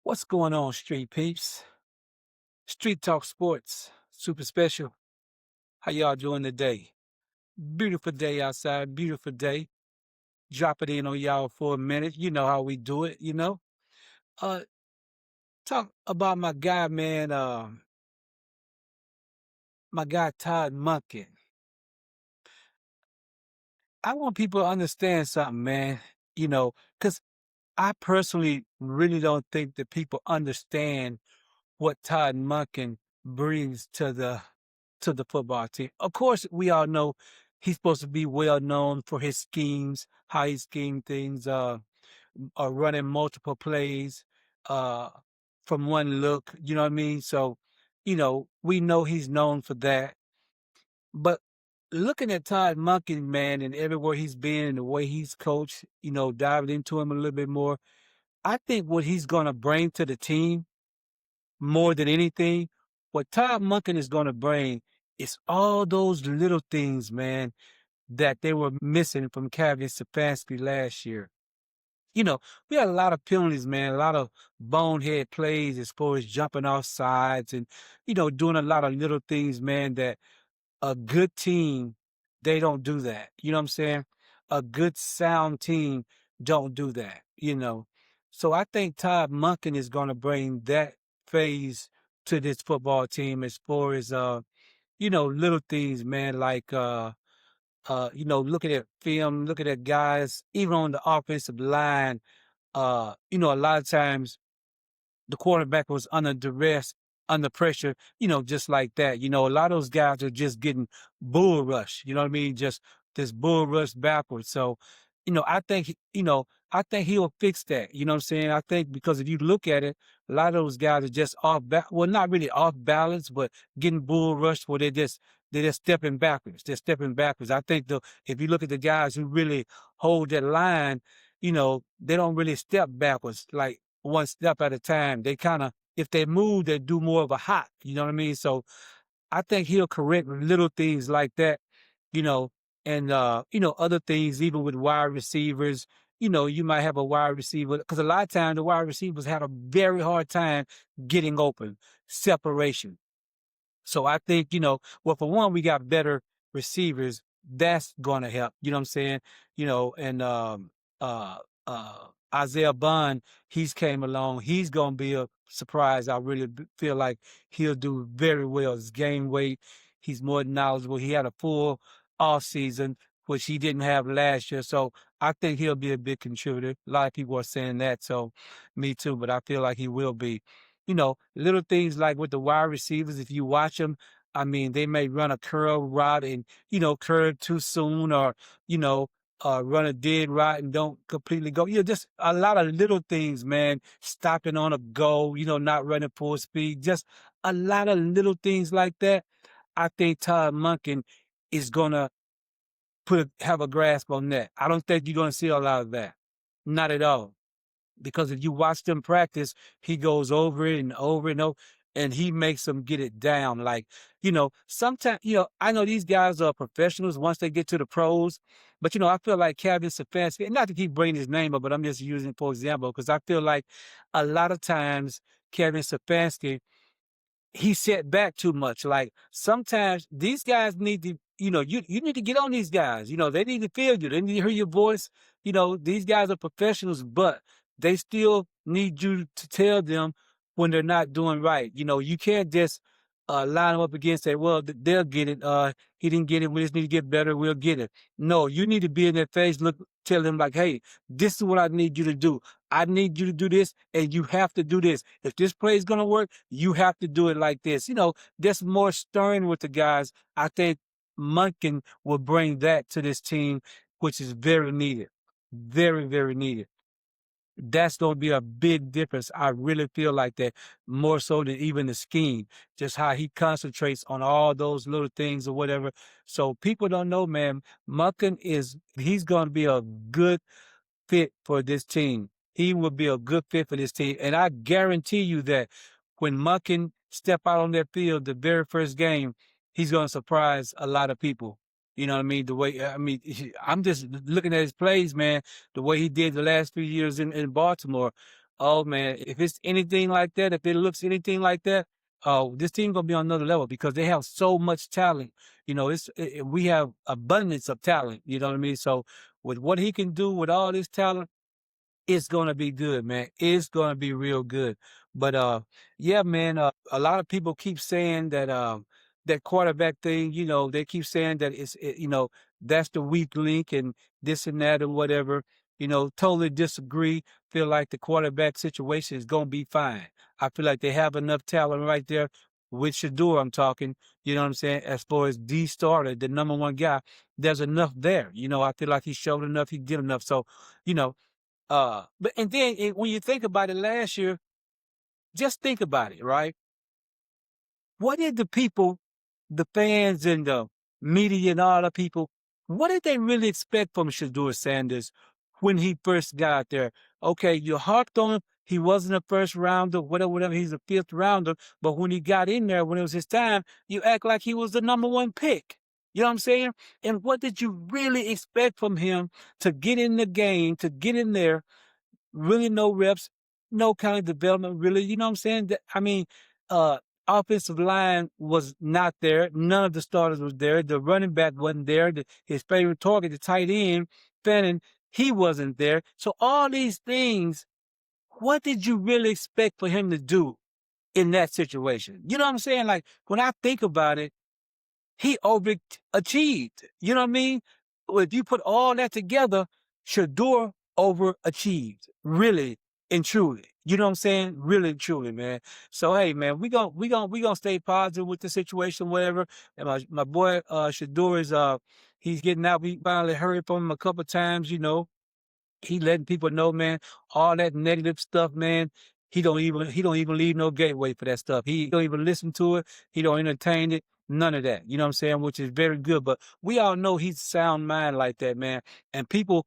What's going on, street peeps? Street Talk Sports, super special. How y'all doing today? Beautiful day outside, beautiful day. Drop it in on y'all for a minute. You know how we do it. Uh, talk about my guy, man. My guy Todd Monken. I want people to understand something, man. Because I personally really don't think that people understand what Todd Monken brings to the football team. Of course, we all know he's supposed to be well known for his schemes, how he schemed things, running multiple plays uh, from one look. You know what I mean? So, we know he's known for that. But looking at Todd Monken, man, and everywhere he's been and the way he's coached, diving into him a little bit more, I think what he's going to bring to the team more than anything, what Todd Monken is going to bring is all those little things, man, that they were missing from Kevin Stefanski last year. You know, we had a lot of penalties, man, a lot of bonehead plays as far as jumping off sides and, doing a lot of little things, man, that a good team, they don't do that. You know what I'm saying? A good sound team don't do that. So I think Todd Monken is going to bring that phase to this football team as far as little things, man, like looking at film, looking at guys, even on the offensive line, a lot of times the quarterback was under duress, under pressure, just like that. A lot of those guys are just getting bull rush. You know what I mean? Just this bull rush backwards. So, I think, I think he'll fix that. You know what I'm saying? I think because if you look at it, a lot of those guys are just well, not really off balance, but getting bull rushed where they're just stepping backwards. They're stepping backwards. I think if you look at the guys who really hold that line, they don't really step backwards. Like one step at a time. They kind of, if they move, they do more of a hop. You know what I mean? So I think he'll correct little things like that, you know, and other things, even with wide receivers. You might have a wide receiver because a lot of times the wide receivers had a very hard time getting open, separation. So I think, well, for one, we got better receivers. That's going to help. You know what I'm saying? And uh, Isaiah Bond, he's came along. He's going to be a surprise. I really feel like he'll do very well. His game weight, he's more knowledgeable. He had a full off season, which he didn't have last year. So I think he'll be a big contributor. A lot of people are saying that. So me too, but I feel like he will be. Little things like with the wide receivers, if you watch them, I mean, they may run a curl route and, curve too soon or, you know, run a dead route and don't completely go. Just a lot of little things, man. Stopping on a go, not running full speed. Just a lot of little things like that. I think Todd Monken is gonna have a grasp on that. I don't think you're gonna see a lot of that. Not at all. Because if you watch them practice, he goes over it and over and over, and he makes them get it down. Like, sometimes, I know these guys are professionals once they get to the pros, but, I feel like Kevin Stefanski, not to keep bringing his name up, but I'm just using it for example, because I feel like a lot of times Kevin Stefanski, he set back too much. Like sometimes these guys need to, you need to get on these guys. They need to feel you. They need to hear your voice. These guys are professionals, but they still need you to tell them when they're not doing right. You can't just line them up against say, well, they'll get it. He didn't get it. We just need to get better. We'll get it. No, you need to be in their face, look, tell them like, hey, this is what I need you to do. I need you to do this, and you have to do this. If this play is going to work, you have to do it like this. That's more stern with the guys. I think Munkin will bring that to this team, which is very needed. Very, very needed. That's going to be a big difference. I really feel like that more so than even the scheme, just how he concentrates on all those little things or whatever. So people don't know, man, he's going to be a good fit for this team. He will be a good fit for this team. And I guarantee you that when Munkin step out on that field the very first game, he's going to surprise a lot of people. You know what I mean? I'm just looking at his plays, man, the way he did the last few years in Baltimore. oh man, if it's anything like that, if it looks anything like that, this team gonna be on another level because they have so much talent. You know, we have abundance of talent. You know what I mean? So with what he can do with all this talent, it's gonna be good, man. It's gonna be real good. But yeah, man. A lot of people keep saying that that quarterback thing. You know, they keep saying that you know, that's the weak link and this and that and whatever. You know, totally disagree. Feel like the quarterback situation is gonna be fine. I feel like they have enough talent right there with Shador. I'm talking. You know what I'm saying? As far as D starter, the number one guy, there's enough there. You know, I feel like he showed enough. He did enough. So, you know. But and then when you think about it last year, just think about it, right? What did the people, the fans and the media and all the people, what did they really expect from Shador Sanders when he first got there? Okay, you harped on him. He wasn't a first rounder, whatever. He's a fifth rounder. But when he got in there, when it was his time, you act like he was the number one pick. You know what I'm saying? And what did you really expect from him to get in the game, to get in there? Really no reps, no kind of development, really. You know what I'm saying? I mean, uh, offensive line was not there. None of the starters was there. The running back wasn't there. His favorite target, the tight end, Fannin, he wasn't there. So all these things, what did you really expect for him to do in that situation? You know what I'm saying? Like when I think about it, he overachieved. You know what I mean? Well, if you put all that together, Shador overachieved, really and truly. You know what I'm saying? Really and truly, man. So hey, man, we gonna stay positive with the situation, whatever. And my boy Shador is he's getting out. We finally heard from him a couple times, you know. He letting people know, man, all that negative stuff, man. He don't even leave no gateway for that stuff. He don't even listen to it. He don't entertain it. None of that. You know what I'm saying? Which is very good. But we all know he's sound mind like that, man. And people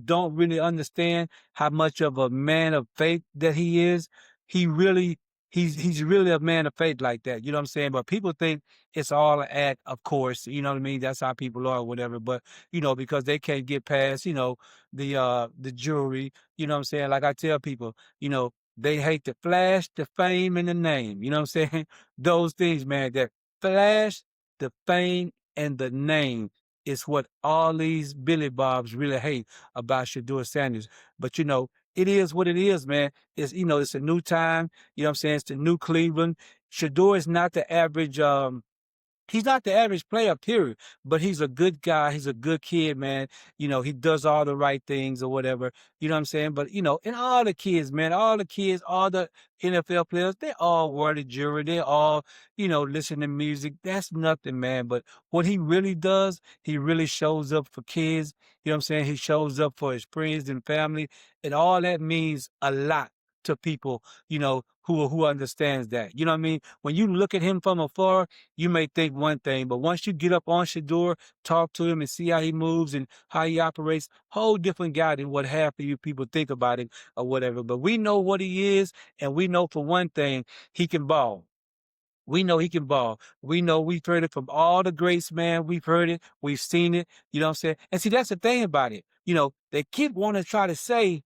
don't really understand how much of a man of faith that he is. He really he's really a man of faith like that. You know what I'm saying? But people think it's all an act, of course. You know what I mean? That's how people are, or whatever. But you know, because they can't get past, you know, the jury, you know what I'm saying? Like I tell people, you know, they hate the flash, the fame, and the name. You know what I'm saying? Those things, man, that flash, the fame, and the name is what all these Billy Bobs really hate about Shador Sanders. But you know, it is what it is, man. It's you know, it's a new time. You know what I'm saying? It's the new Cleveland. Shador is not the average he's not the average player, period. But he's a good guy. He's a good kid, man. You know, he does all the right things or whatever. You know what I'm saying? But you know, and all the kids, man, all the kids, all the NFL players, they all wear the jewelry. They all, you know, listen to music. That's nothing, man. But what he really does, he really shows up for kids. You know what I'm saying? He shows up for his friends and family. And all that means a lot to people, you know, who understands that. You know what I mean? When you look at him from afar, you may think one thing, but once you get up on Shador, talk to him and see how he moves and how he operates, whole different guy than what half of you people think about him or whatever. But we know what he is, and we know for one thing, he can ball. We know he can ball. We know we've heard it from all the greats, man. We've heard it. We've seen it. You know what I'm saying? And see, that's the thing about it. You know, they keep wanting to try to say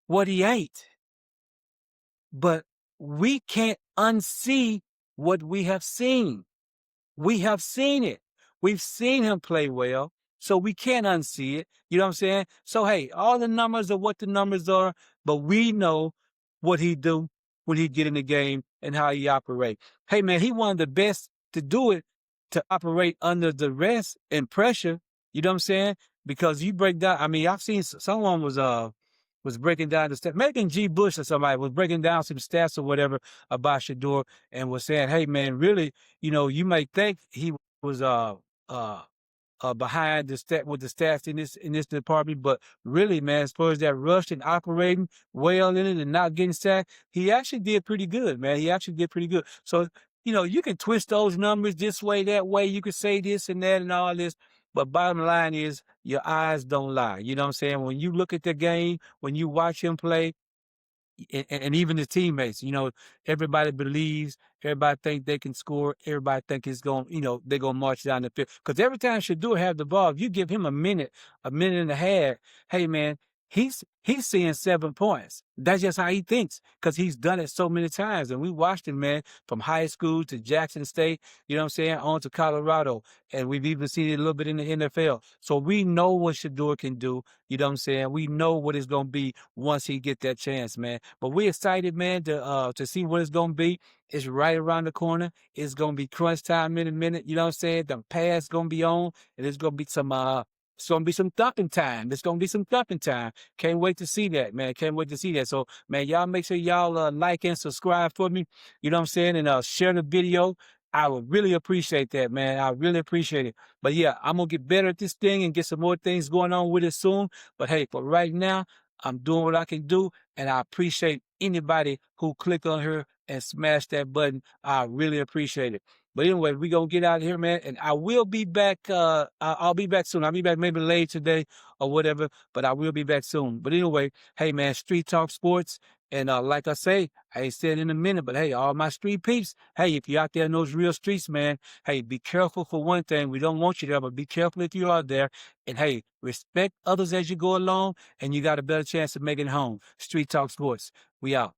what he ain't, but we can't unsee what we have seen. We have seen it. We've seen him play well, so we can't unsee it. You know what I'm saying? So hey, all the numbers are what the numbers are, but we know what he do when he get in the game and how he operate. Hey man, he one of the best to do it, to operate under duress and pressure. You know what I'm saying? Because you break down. I mean, I've seen someone was breaking down the stats. Megan G. Bush or somebody was breaking down some stats or whatever about Shador and was saying, hey man, really, you know, you may think he was uh behind the stat with the stats in this department, but really, man, as far as that rush and operating well in it and not getting sacked, he actually did pretty good, man. He actually did pretty good. So, you know, you can twist those numbers this way, that way. You can say this and that and all this. But bottom line is your eyes don't lie. You know what I'm saying? When you look at the game, when you watch him play, and even the teammates, you know, everybody believes, everybody think they can score, everybody think it's going, you know, they're going to march down the field. Because every time Shador have the ball, if you give him a minute and a half, hey man, he's seeing 7 points. That's just how he thinks because he's done it so many times. And we watched him, man, from high school to Jackson State, you know what I'm saying, on to Colorado. And we've even seen it a little bit in the NFL. So we know what Shador can do. You know what I'm saying? We know what it's gonna be once he get that chance, man. But we're excited, man, to see what it's gonna be. It's right around the corner. It's gonna be crunch time in a minute. You know what I'm saying? The pass gonna be on, and it's gonna be some it's gonna be some thumping time. It's gonna be some thumping time. Can't wait to see that, man. Can't wait to see that. So, man, y'all make sure y'all like and subscribe for me. You know what I'm saying? And share the video. I would really appreciate that, man. I really appreciate it. But yeah, I'm gonna get better at this thing and get some more things going on with it soon. But hey, for right now, I'm doing what I can do, and I appreciate anybody who click on here and smash that button. I really appreciate it. But anyway, we gonna get out of here, man. And I will be back. I'll be back soon. I'll be back maybe late today or whatever. But I will be back soon. But anyway, hey man, Street Talk Sports. And like I say, I ain't said in a minute, but hey, all my street peeps, hey, if you're out there in those real streets, man, hey, be careful for one thing. We don't want you there, but be careful if you are there. And hey, respect others as you go along, and you got a better chance of making it home. Street Talk Sports. We out.